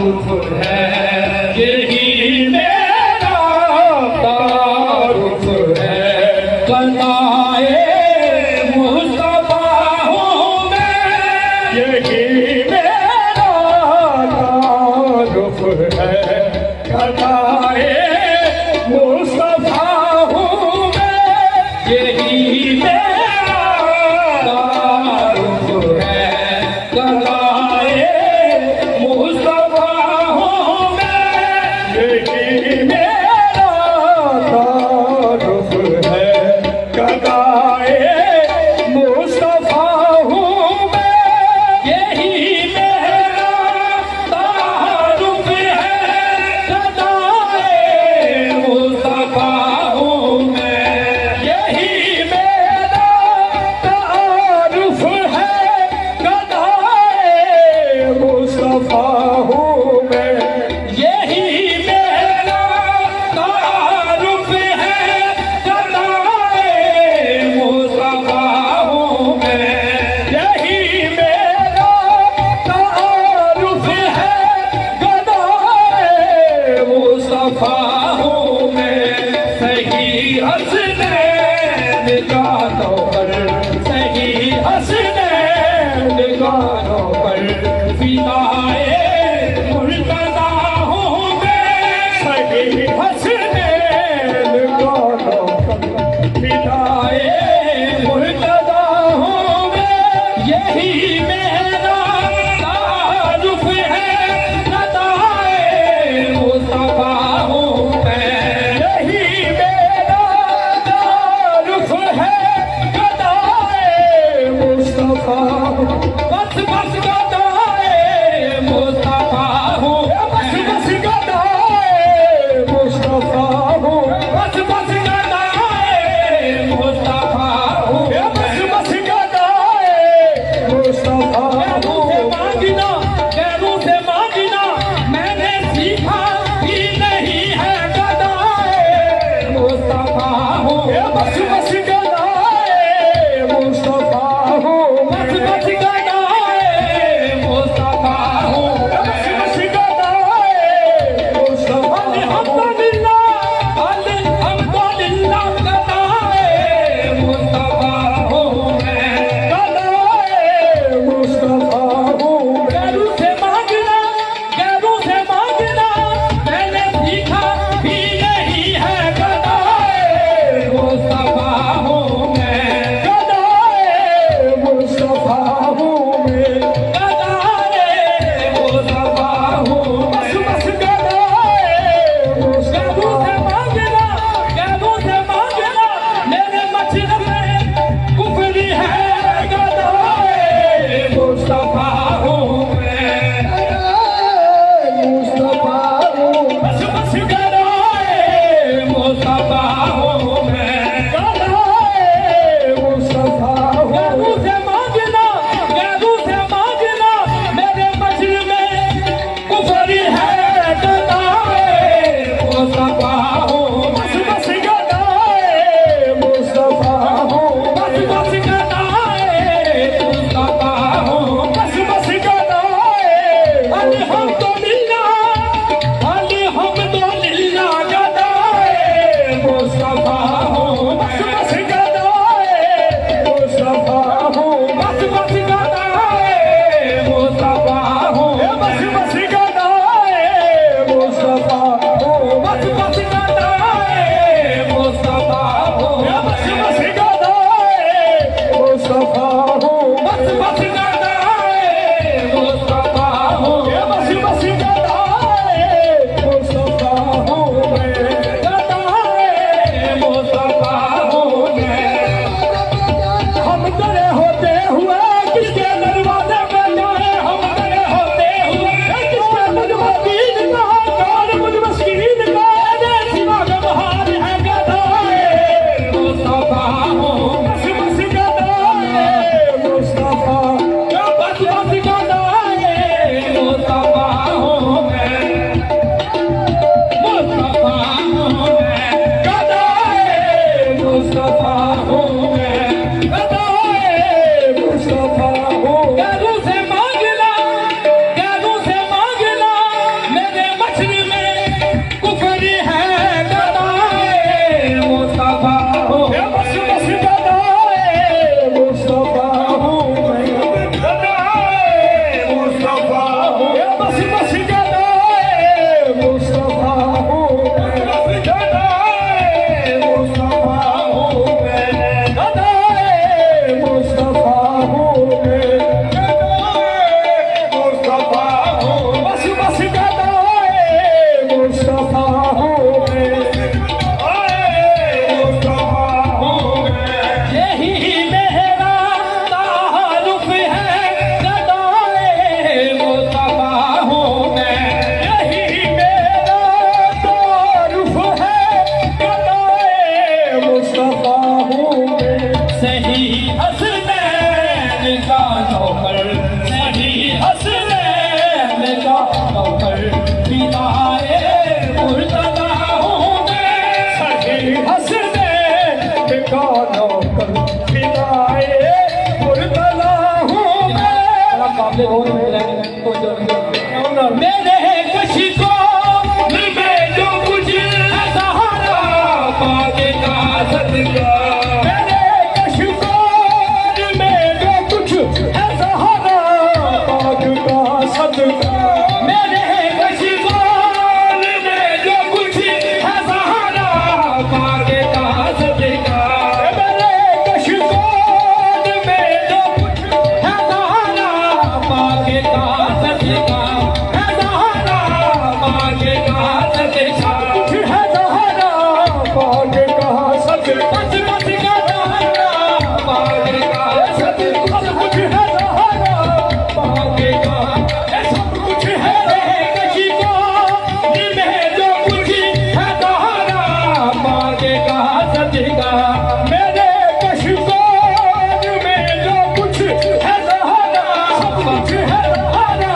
तारुफ है, यही मेरा तारुफ है। कदाए मुस्तफा हूँ मैं, यही मेरा तारुफ है। कदाए मुस्तफा हूँ मैं, यही मेरा तारुफ है। कदाए मुस्तफा हूँ मैं, यही मेरा तारुफ है। कदाए मुस्तफा हूँ मैं, यही मेरा तारुफ है। कदाए मुस्तफा हूँ मैं, यही मेरा तारुफ है। कदाए मुस्तफा हूँ मैं, यही मेरा तारुफ है। कदाए मुस्तफा हूँ मैं, यही मेरा तारुफ है। कदाए मुस्तफा हूँ मैं। सही हसनैन गानों पर, सही हसनैन गानों पर फिदाए मुर्तज़ा हूँ मैं। सही हसनैन गानों पर फिदाए मुर्तज़ा हूँ मैं, यही मेरा तारुफ है। कदाए मुस्तफा हूँ मैं, यही मेरा तारुफ है। कदाए मुस्तफा बस बस कदाए आपने बहुत मिला है तो मेरे कशी को में जो कुछ है सहारा पाक का सदका मेरे कशी को में जो कुछ है सहारा पाक का सदका मेरे कशी को में जो कुछ है सहारा पाक का सदका मेरे कशी को में जो कुछ है सहारा पाक का सदका है सहारा पाक का सदका कुछ है सहारा पाक का सदका बस बस का सहारा पाक का सदका कुछ है सहारा पाक का सब कुछ है कशी को में जो कुछ है सहारा पाक का सदका मेरे कशी को में जो कुछ है सहारा सब कुछ है सहारा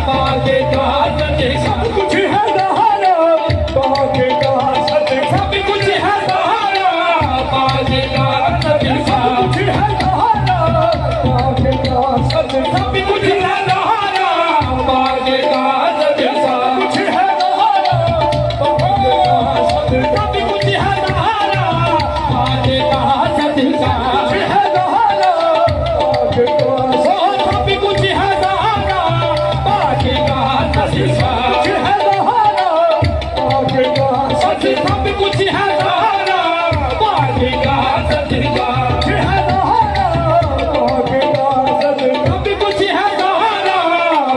पाक का सदका सब कुछ है सहारा पाक का सदका सब कुछ है सहारा पाक का सदका सब कुछ है सहारा पाक का सदका सब कुछ है सहारा पाक का सदका कुछ है सहारा पाक का सदका सब कुछ है सहारा पाक का सदका कुछ है सहारा पाक का सब कुछ है सहारा पाक का सदका कुछ है सहारा पाक का सदका सब कुछ है सहारा पाक का सदका कुछ है सहारा पाक का सदका सब कुछ है सहारा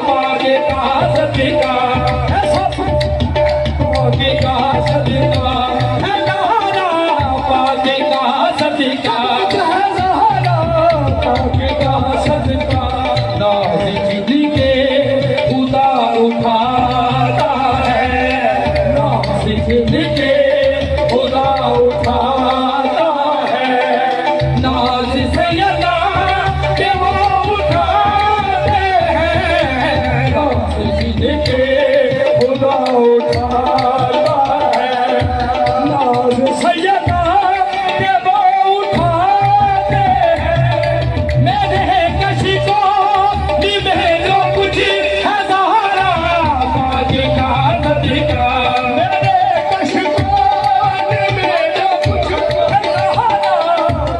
पाक का सदका है सब पाक का सदका है सहारा पाक का सदका है सहारा पाक का सदका नाज़ के खुदा उठाता है नाज़ के खुदा उठाता है नाज़ से अदा के वो उठाते हैं नाज़ के खुदा उठाता है नाज़ से अदा के वो उठाते हैं मेरे कशी को में जो कुछ है सहारा पाक का सदका मेरे कशी को में जो कुछ है सहारा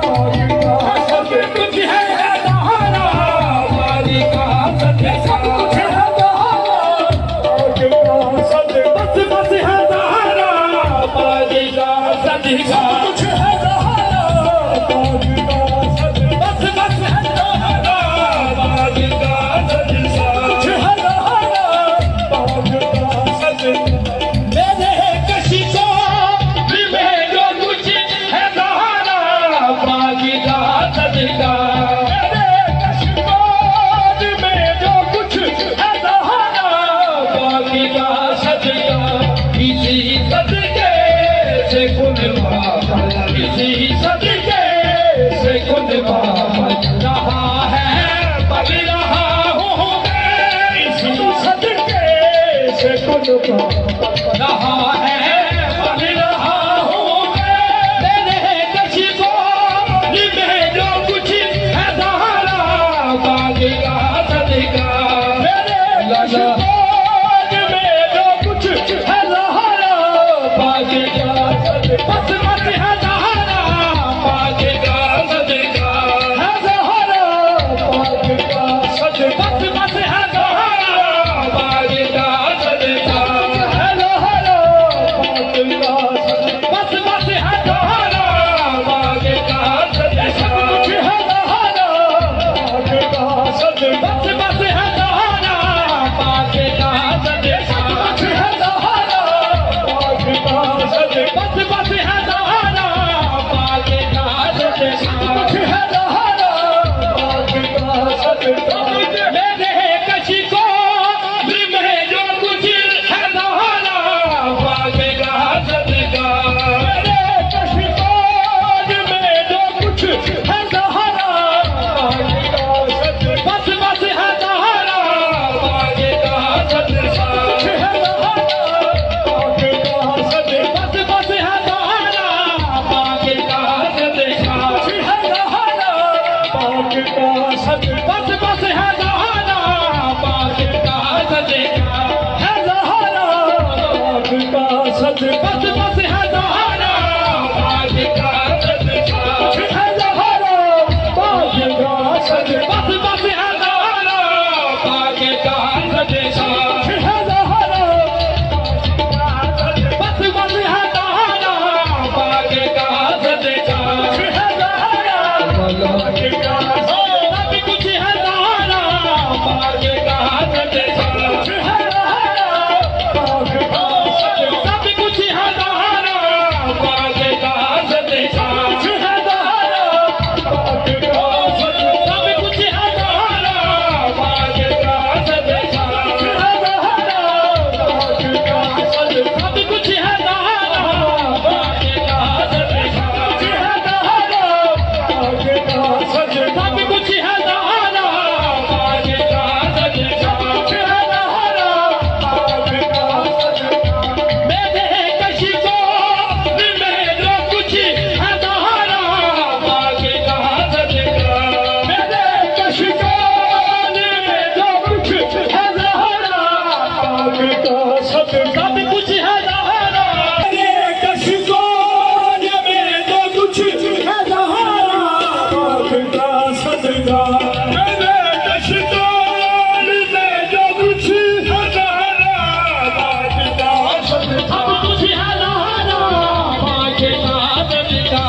पाक का सदका कुछ है सहारा पाक का सदका सब कुछ है सहारा पाक का सदका बस बस है सहारा पाक का सदका कुछ है सहारा पाक का सदका बस बस है सहारा पाक का सदका कुछ है सहारा पाक का सदका मेरे कशी को में जो कुछ है सहारा पाक का सदका मेरे कशी को में जो कुछ है सहारा पाक का सदका इसी सदके से खुद इसी सदके से खुद रहा है बन रहा हूँ मैं इसी सदके से खुद रहा है बन रहा हूँ मैं मेरे कशी को में जो कुछ है सहारा पाक का सदका मेरे कशी को में जो कुछ है सहारा पाक का सदका बस बस है सहारा पाक का सदका है सहारा पाक का सदका बस बस है सहारा पाक का सदका है सहारा पाक का सदका बस बस है सहारा पाक का सदका सब कुछ है सहारा पाक का सदका बस बस है सहारा पाक का सदका है ज़हरा बस बस है तारा पाक का सदका है ज़हरा सब कुछ है तारा पाक का सदका है ज़हरा सब कुछ है तारा पाक का सदका है ज़हरा सब कुछ है तारा पाक का सदका है ज़हरा सब कुछ है तारा पाक का सदका है ज़हरा सब कुछ है तारा पाक का सदका है ज़हरा मेरे कशी को में जो कुछ है तारा पाक का सदका मेरे कशी को में जो कुछ है तारा पाक का सदका सब कुछ है तारा मेरे कशी को में जो कुछ है तारा पाक का सदका मेरे कशी को में जो कुछ है तारा पाक का सदका सब कुछ है तारा पाक का सदका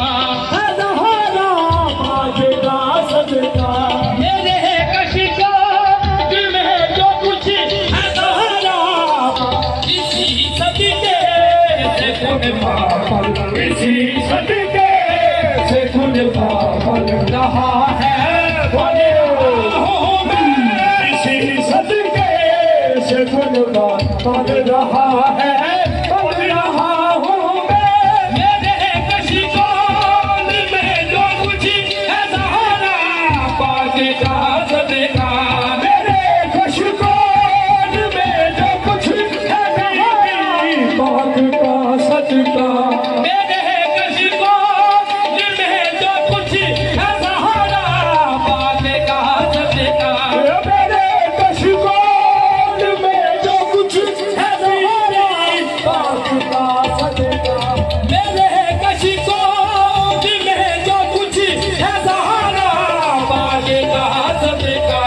है ज़हरा पाक का सदका मेरे कशी को में जो कुछ है तारा इसी सदके से खुद पापल इसी सदके से खुद पापल रहा है बोले हूँ मैं इसी सदके से खुद पापल रहा है बोल रहा हूँ मैं मेरे कशी को में जो कुछ है ज़हरा पाक का सदका मेरे कशी को में जो कुछ है ज़हरा पाक का सदका मेरे कशी को में जो कुछ है ज़हरा पाक का सदका मेरे कशी को में जो कुछ है ज़हरा पाक का सदका मेरे कशी को में जो कुछ है ज़हरा पाक का सदका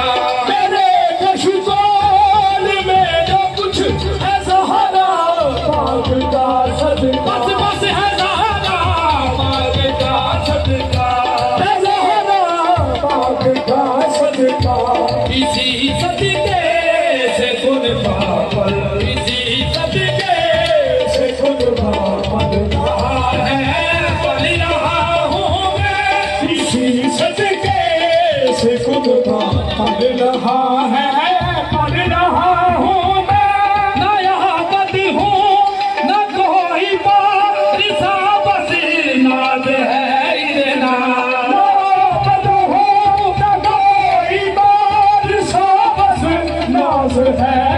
मेरे कशी को में जो कुछ है ज़हरा पाक का सदका बस बस है ज़हरा पाक का सदका है ज़हरा पाक का सदका इसी सदके से खुद पापल इसी सदके से खुद पापल रहा है पल रहा हूँ मैं इसी सदके से खुद पापल रहा है पल रहा हूँ मैं ना यहाँ बद हूँ न कोई बारिशा बस नाज है इतना ना बद हूँ न कोई बारिशा बस नाज है